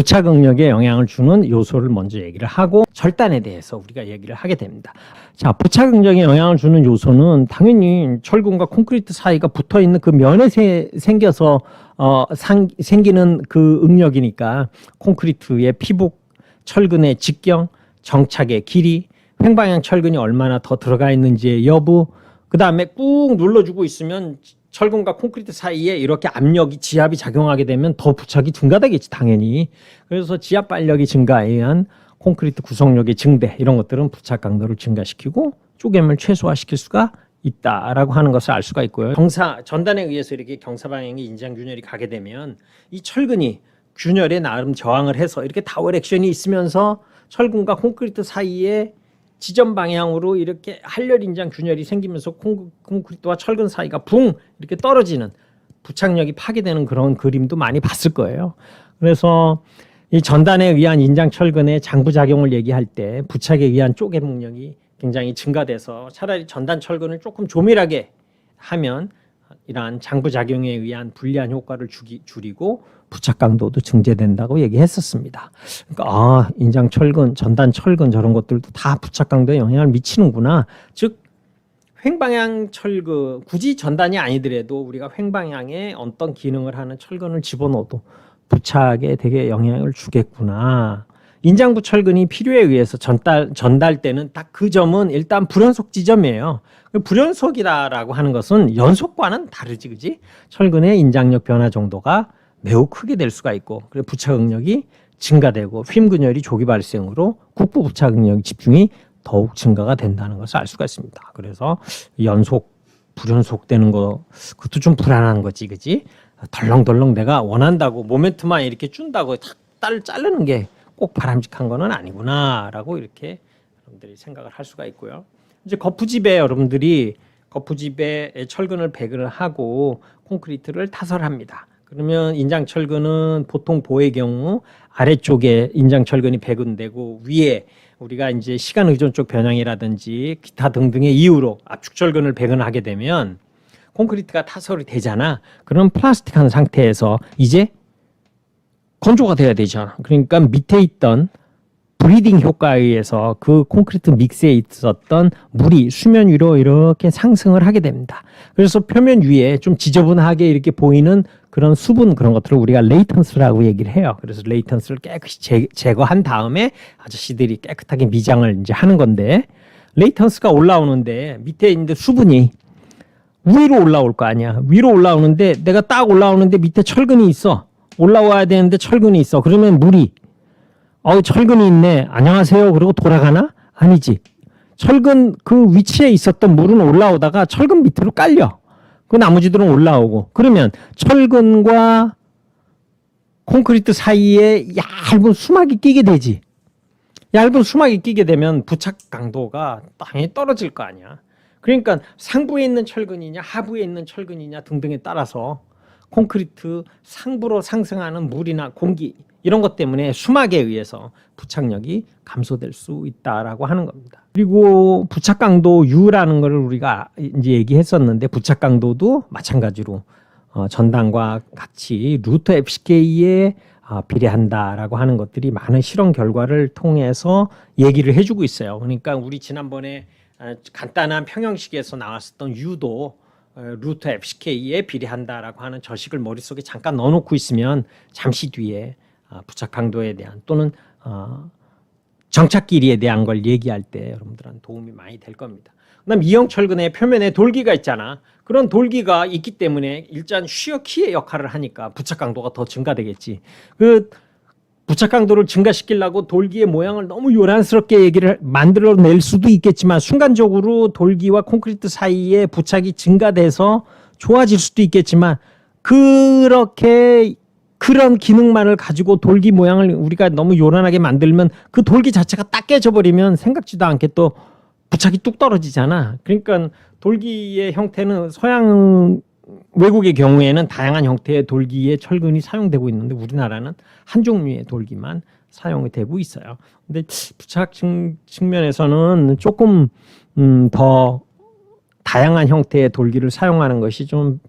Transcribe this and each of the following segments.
부착 응력에 영향을 주는 요소를 먼저 얘기를 하고 절단에 대해서 우리가 얘기를 하게 됩니다. 자, 부착 응력에 영향을 주는 요소는 당연히 철근과 콘크리트 사이가 붙어 있는 그 면에 생겨서 생기는 그 응력이니까 콘크리트의 피복, 철근의 직경, 정착의 길이, 횡방향 철근이 얼마나 더 들어가 있는지의 여부, 그 다음에 꾹 눌러주고 있으면 철근과 콘크리트 사이에 이렇게 압력이 지압이 작용하게 되면 더 부착이 증가되겠지 당연히. 그래서 지압 발력이 증가에 의한 콘크리트 구성력의 증대 이런 것들은 부착 강도를 증가시키고 쪼개임을 최소화시킬 수가 있다라고 하는 것을 알 수가 있고요. 전단에 의해서 이렇게 경사 방향의 인장 균열이 가게 되면 이 철근이 균열에 나름 저항을 해서 이렇게 타월 액션이 있으면서 철근과 콘크리트 사이에 지점 방향으로 이렇게 할열 인장 균열이 생기면서 콘크리트와 철근 사이가 붕 이렇게 떨어지는 부착력이 파괴되는 그런 그림도 많이 봤을 거예요. 그래서 이 전단에 의한 인장 철근의 장부작용을 얘기할 때 부착에 의한 쪼개 능력이 굉장히 증가돼서 차라리 전단 철근을 조금 조밀하게 하면 이러한 장부작용에 의한 불리한 효과를 줄이고 부착 강도도 증대된다고 얘기했었습니다. 그러니까 인장 철근, 전단 철근 저런 것들도 다 부착 강도에 영향을 미치는구나. 즉 횡방향 철근, 굳이 전단이 아니더라도 우리가 횡방향에 어떤 기능을 하는 철근을 집어넣어도 부착에 되게 영향을 주겠구나. 인장부 철근이 필요에 의해서 전달되는 딱 그 점은 일단 불연속 지점이에요. 불연속이다라고 하는 것은 연속과는 다르지, 그지? 철근의 인장력 변화 정도가 매우 크게 될 수가 있고, 그리고 부착 응력이 증가되고 휨근열이 조기 발생으로 국부 부착 응력 집중이 더욱 증가가 된다는 것을 알 수가 있습니다. 그래서 연속, 불연속되는 거, 그것도 좀 불안한 거지, 그지? 덜렁덜렁 내가 원한다고 모멘트만 이렇게 준다고 딱 자르는 게 꼭 바람직한 거는 아니구나라고 이렇게 여러분들이 생각을 할 수가 있고요. 이제 거푸집에 여러분들이 거푸집에 철근을 배근을 하고 콘크리트를 타설합니다. 그러면 인장 철근은 보통 보의 경우 아래쪽에 인장 철근이 배근되고 위에 우리가 이제 시간 의존적 변형이라든지 기타 등등의 이유로 압축 철근을 배근하게 되면 콘크리트가 타설이 되잖아. 그럼 플라스틱한 상태에서 이제 건조가 돼야 되잖아. 그러니까 밑에 있던 브리딩 효과에 의해서 그 콘크리트 믹스에 있었던 물이 수면 위로 이렇게 상승을 하게 됩니다. 그래서 표면 위에 좀 지저분하게 이렇게 보이는 그런 수분 그런 것들을 우리가 레이턴스라고 얘기를 해요. 그래서 레이턴스를 깨끗이 제거한 다음에 아저씨들이 깨끗하게 미장을 이제 하는 건데, 레이턴스가 올라오는데 밑에 있는데 수분이 위로 올라올 거 아니야. 위로 올라오는데 내가 딱 올라오는데 밑에 철근이 있어. 올라와야 되는데 철근이 있어. 그러면 물이 철근이 있네. 안녕하세요. 그러고 돌아가나? 아니지. 철근 그 위치에 있었던 물은 올라오다가 철근 밑으로 깔려. 그 나머지들은 올라오고. 그러면 철근과 콘크리트 사이에 얇은 수막이 끼게 되지. 얇은 수막이 끼게 되면 부착 강도가 당연히 떨어질 거 아니야. 그러니까 상부에 있는 철근이냐 하부에 있는 철근이냐 등등에 따라서 콘크리트 상부로 상승하는 물이나 공기 이런 것 때문에 수막에 의해서 부착력이 감소될 수 있다라고 하는 겁니다. 그리고 부착 강도 U라는 것을 우리가 이제 얘기했었는데, 부착 강도도 마찬가지로 전단과 같이 루트 FCK에 비례한다라고 하는 것들이 많은 실험 결과를 통해서 얘기를 해주고 있어요. 그러니까 우리 지난번에 간단한 평형식에서 나왔었던 U도 루트 FCK에 비례한다라고 하는 저식을 머릿속에 잠깐 넣어놓고 있으면 잠시 뒤에 부착 강도에 대한 또는 정착 길이에 대한 걸 얘기할 때 여러분들한테 도움이 많이 될 겁니다. 그다음 이형 철근의 표면에 돌기가 있잖아. 그런 돌기가 있기 때문에 일단 쉬어 키의 역할을 하니까 부착 강도가 더 증가되겠지. 그 부착 강도를 증가시키려고 돌기의 모양을 너무 요란스럽게 얘기를 만들어낼 수도 있겠지만, 순간적으로 돌기와 콘크리트 사이에 부착이 증가돼서 좋아질 수도 있겠지만, 그렇게 그런 기능만을 가지고 돌기 모양을 우리가 너무 요란하게 만들면 그 돌기 자체가 딱 깨져버리면 생각지도 않게 또 부착이 뚝 떨어지잖아. 그러니까 돌기의 형태는 서양 외국의 경우에는 다양한 형태의 돌기의 철근이 사용되고 있는데 우리나라는 한 종류의 돌기만 사용이 되고 있어요. 근데 부착 측면에서는 조금 더 다양한 형태의 돌기를 사용하는 것이 좀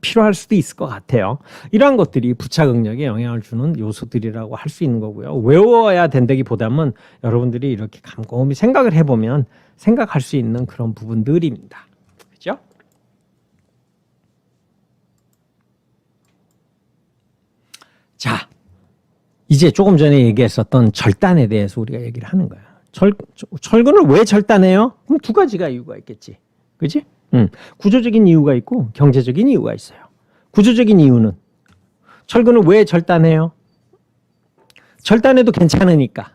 필요할 수도 있을 것 같아요. 이러한 것들이 부착 응력에 영향을 주는 요소들이라고 할 수 있는 거고요. 외워야 된다기보다는 여러분들이 이렇게 곰곰이 생각을 해보면 생각할 수 있는 그런 부분들입니다. 그죠? 자, 이제 조금 전에 얘기했었던 절단에 대해서 우리가 얘기를 하는 거야. 철근을 왜 절단해요? 그럼 두 가지가 이유가 있겠지. 그지? 구조적인 이유가 있고 경제적인 이유가 있어요. 구조적인 이유는 철근을 왜 절단해요? 절단해도 괜찮으니까.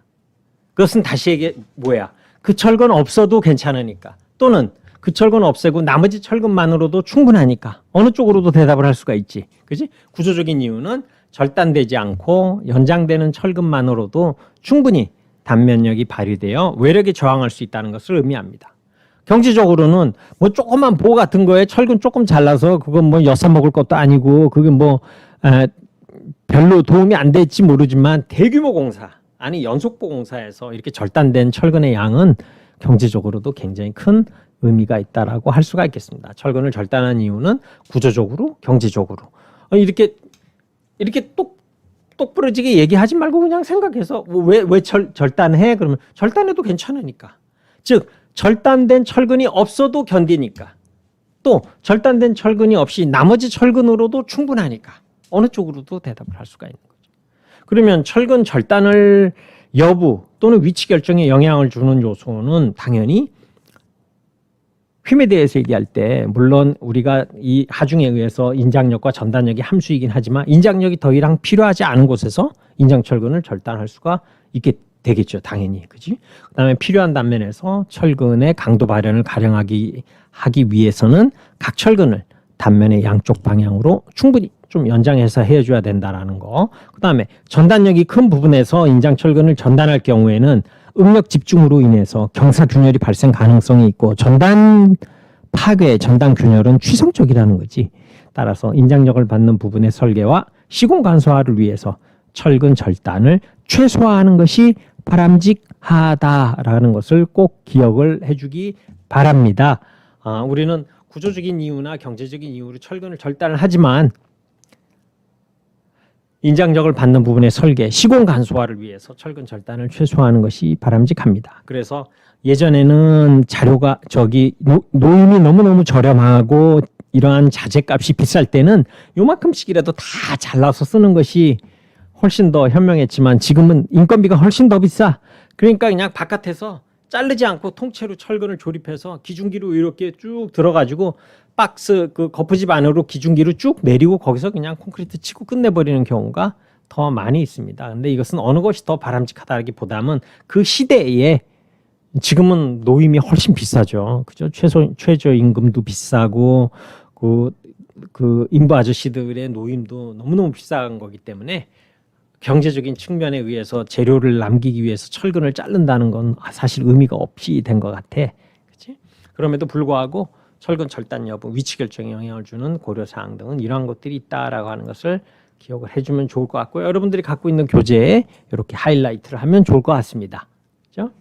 그것은 다시 얘기해 뭐야? 그 철근 없어도 괜찮으니까. 또는 그 철근 없애고 나머지 철근만으로도 충분하니까. 어느 쪽으로도 대답을 할 수가 있지. 그지? 구조적인 이유는 절단되지 않고 연장되는 철근만으로도 충분히 단면력이 발휘되어 외력에 저항할 수 있다는 것을 의미합니다. 경제적으로는 뭐 조그만 보 같은 거에 철근 조금 잘라서 그건 뭐 엿사 먹을 것도 아니고 그게 뭐 별로 도움이 안 될지 모르지만 대규모 공사 아니 연속보 공사에서 이렇게 절단된 철근의 양은 경제적으로도 굉장히 큰 의미가 있다라고 할 수가 있겠습니다. 철근을 절단한 이유는 구조적으로 경제적으로 이렇게 똑부러지게 얘기하지 말고 그냥 생각해서 왜 절단해? 그러면 절단해도 괜찮으니까. 즉 절단된 철근이 없어도 견디니까. 또 절단된 철근이 없이 나머지 철근으로도 충분하니까. 어느 쪽으로도 대답을 할 수가 있는 거죠. 그러면 철근 절단을 여부 또는 위치 결정에 영향을 주는 요소는 당연히 힘에 대해서 얘기할 때 물론 우리가 이 하중에 의해서 인장력과 전단력이 함수이긴 하지만 인장력이 더 이상 필요하지 않은 곳에서 인장철근을 절단할 수가 있게 되겠죠. 당연히. 그지? 그다음에 필요한 단면에서 철근의 강도 발현을 가령하기 위해서는 각 철근을 단면의 양쪽 방향으로 충분히 좀 연장해서 해줘야 된다라는 거. 그다음에 전단력이 큰 부분에서 인장철근을 전단할 경우에는 응력 집중으로 인해서 경사균열이 발생 가능성이 있고 전단 파괴, 전단 균열은 취성적이라는 거지. 따라서 인장력을 받는 부분의 설계와 시공 간소화를 위해서 철근 절단을 최소화하는 것이 바람직하다라는 것을 꼭 기억을 해주기 바랍니다. 우리는 구조적인 이유나 경제적인 이유로 철근을 절단을 하지만 인장력을 받는 부분의 설계, 시공 간소화를 위해서 철근 절단을 최소화하는 것이 바람직합니다. 그래서 예전에는 자료가 노임이 너무너무 저렴하고 이러한 자재값이 비쌀 때는 요만큼씩이라도 다 잘라서 쓰는 것이 훨씬 더 현명했지만 지금은 인건비가 훨씬 더 비싸. 그러니까 그냥 바깥에서 자르지 않고 통째로 철근을 조립해서 기중기로 이렇게 쭉 들어가지고 박스 그 거푸집 안으로 기중기로 쭉 내리고 거기서 그냥 콘크리트 치고 끝내버리는 경우가 더 많이 있습니다. 근데 이것은 어느 것이 더 바람직하다기보다는 그 시대에 지금은 노임이 훨씬 비싸죠. 그죠? 최저 임금도 비싸고 그 인부 아저씨들의 노임도 너무너무 비싼 거기 때문에 경제적인 측면에 의해서 재료를 남기기 위해서 철근을 자른다는 건 사실 의미가 없이 된 것 같아. 그치? 그럼에도 불구하고 철근 절단 여부, 위치 결정에 영향을 주는 고려사항 등은 이러한 것들이 있다라고 하는 것을 기억을 해주면 좋을 것 같고요. 여러분들이 갖고 있는 교재에 이렇게 하이라이트를 하면 좋을 것 같습니다. 그렇죠?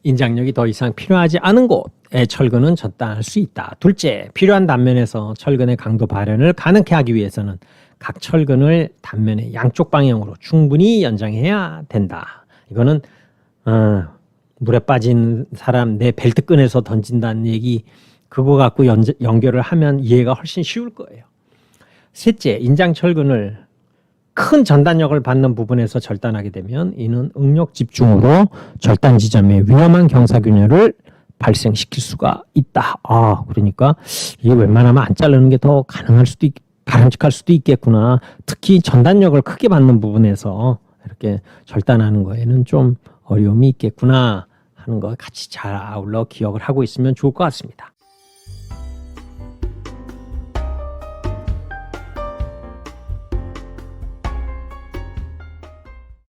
인장력이 더 이상 필요하지 않은 곳에 철근은 절단할 수 있다. 둘째, 필요한 단면에서 철근의 강도 발현을 가능케 하기 위해서는 각 철근을 단면의 양쪽 방향으로 충분히 연장해야 된다. 이거는 물에 빠진 사람 내 벨트끈에서 던진다는 얘기 그거 갖고 연결을 하면 이해가 훨씬 쉬울 거예요. 셋째, 인장철근을 큰 전단력을 받는 부분에서 절단하게 되면 이는 응력 집중으로 절단 지점에 위험한 경사균열을 발생시킬 수가 있다. 그러니까 이게 웬만하면 안 자르는 게 더 바람직할 수도 있겠구나. 특히 전단력을 크게 받는 부분에서 이렇게 절단하는 거에는 좀 어려움이 있겠구나 하는 거 같이 잘 아울러 기억을 하고 있으면 좋을 것 같습니다.